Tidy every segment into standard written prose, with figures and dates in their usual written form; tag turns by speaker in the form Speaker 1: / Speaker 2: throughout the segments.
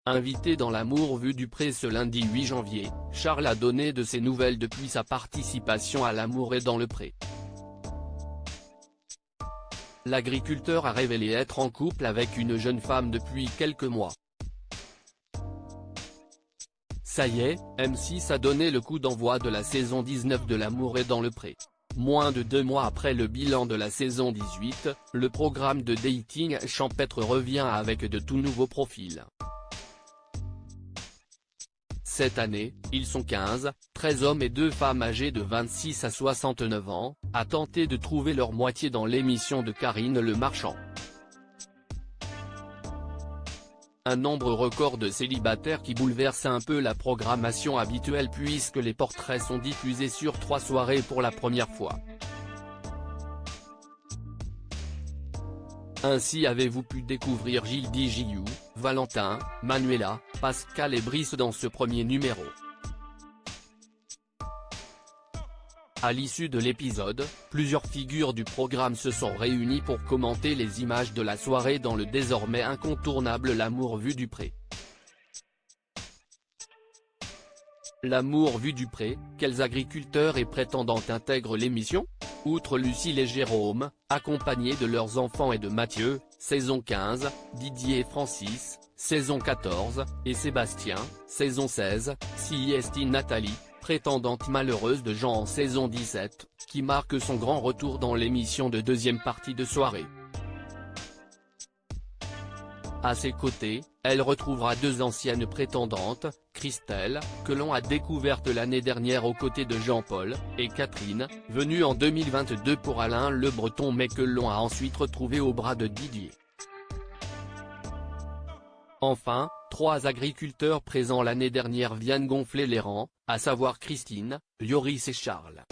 Speaker 1: Invité dans l'Amour vu du pré ce lundi 8 janvier, Charles a donné de ses nouvelles depuis sa participation à l'Amour est dans le pré. L'agriculteur a révélé être en couple avec une jeune femme depuis quelques mois. Ça y est, M6 a donné le coup d'envoi de la saison 19 de l'Amour est dans le pré. Moins de 2 mois après le bilan de la saison 18, le programme de dating champêtre revient avec de tout nouveaux profils. Cette année, ils sont 15, 13 hommes et 2 femmes âgés de 26 à 69 ans, à tenter de trouver leur moitié dans l'émission de Karine Le Marchand. Un nombre record de célibataires qui bouleverse un peu la programmation habituelle puisque les portraits sont diffusés sur 3 soirées pour la première fois. Ainsi avez-vous pu découvrir Gilles Digiou, Valentin, Manuela, Pascal et Brice dans ce premier numéro. À l'issue de l'épisode, plusieurs figures du programme se sont réunies pour commenter les images de la soirée dans le désormais incontournable L'Amour vu du pré. L'Amour vu du pré, quels agriculteurs et prétendantes intègrent l'émission? Outre Lucille et Jérôme, accompagnés de leurs enfants et de Mathieu, saison 15, Didier et Francis, saison 14, et Sébastien, saison 16, CIST Nathalie, prétendante malheureuse de Jean en saison 17, qui marque son grand retour dans l'émission de deuxième partie de soirée. À ses côtés, elle retrouvera 2 anciennes prétendantes, Christelle, que l'on a découverte l'année dernière aux côtés de Jean-Paul, et Catherine, venue en 2022 pour Alain Le Breton mais que l'on a ensuite retrouvée au bras de Didier. Enfin, 3 agriculteurs présents l'année dernière viennent gonfler les rangs, à savoir Christine, Yoris et Charles.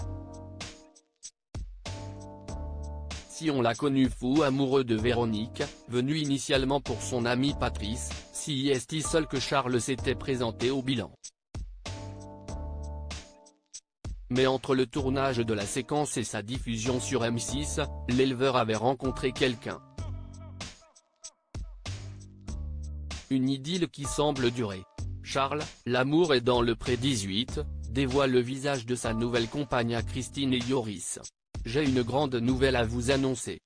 Speaker 1: Si on l'a connu fou amoureux de Véronique, venu initialement pour son ami Patrice, si est-il seul que Charles s'était présenté au bilan. Mais entre le tournage de la séquence et sa diffusion sur M6, l'éleveur avait rencontré quelqu'un. Une idylle qui semble durer. Charles, L'Amour est dans le pré 18, dévoile le visage de sa nouvelle compagne à Christine et Yoris. J'ai une grande nouvelle à vous annoncer.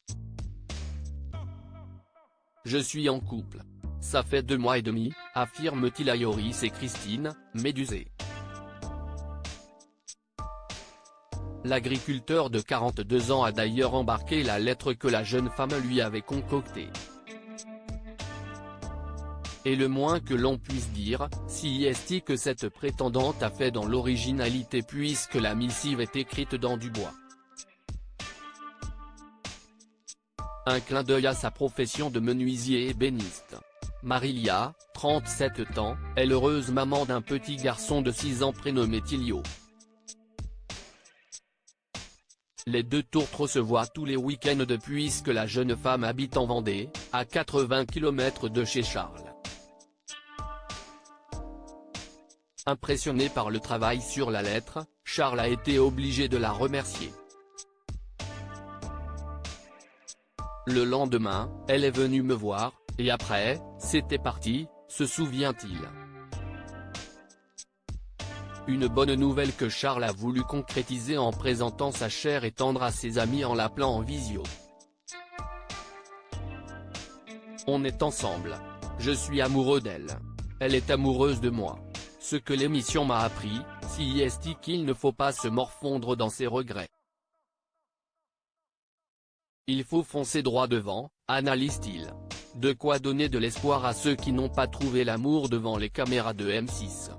Speaker 1: Je suis en couple. Ça fait 2 mois et demi, affirme-t-il à Yoris et Christine, médusés. L'agriculteur de 42 ans a d'ailleurs embarqué la lettre que la jeune femme lui avait concoctée. Et le moins que l'on puisse dire, si est que cette prétendante a fait dans l'originalité puisque la missive est écrite dans du bois. Un clin d'œil à sa profession de menuisier ébéniste. Marilia, 37 ans, est l'heureuse maman d'un petit garçon de 6 ans prénommé Tilio. Les 2 tourtereaux se voient tous les week-ends depuis que la jeune femme habite en Vendée, à 80 km de chez Charles. Impressionné par le travail sur la lettre, Charles a été obligé de la remercier. Le lendemain, elle est venue me voir, et après, c'était parti, se souvient-il. Une bonne nouvelle que Charles a voulu concrétiser en présentant sa chère et tendre à ses amis en l'appelant en visio. On est ensemble. Je suis amoureux d'elle. Elle est amoureuse de moi. Ce que l'émission m'a appris, si est qu'il ne faut pas se morfondre dans ses regrets. Il faut foncer droit devant, analyse-t-il. De quoi donner de l'espoir à ceux qui n'ont pas trouvé l'amour devant les caméras de M6.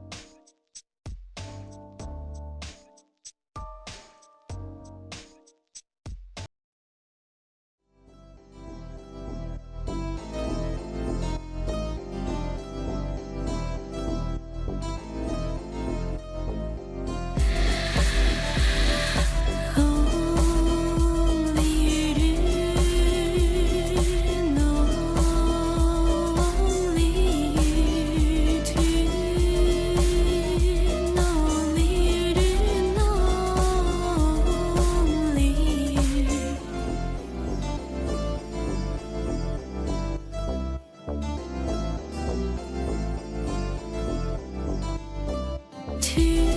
Speaker 2: Tu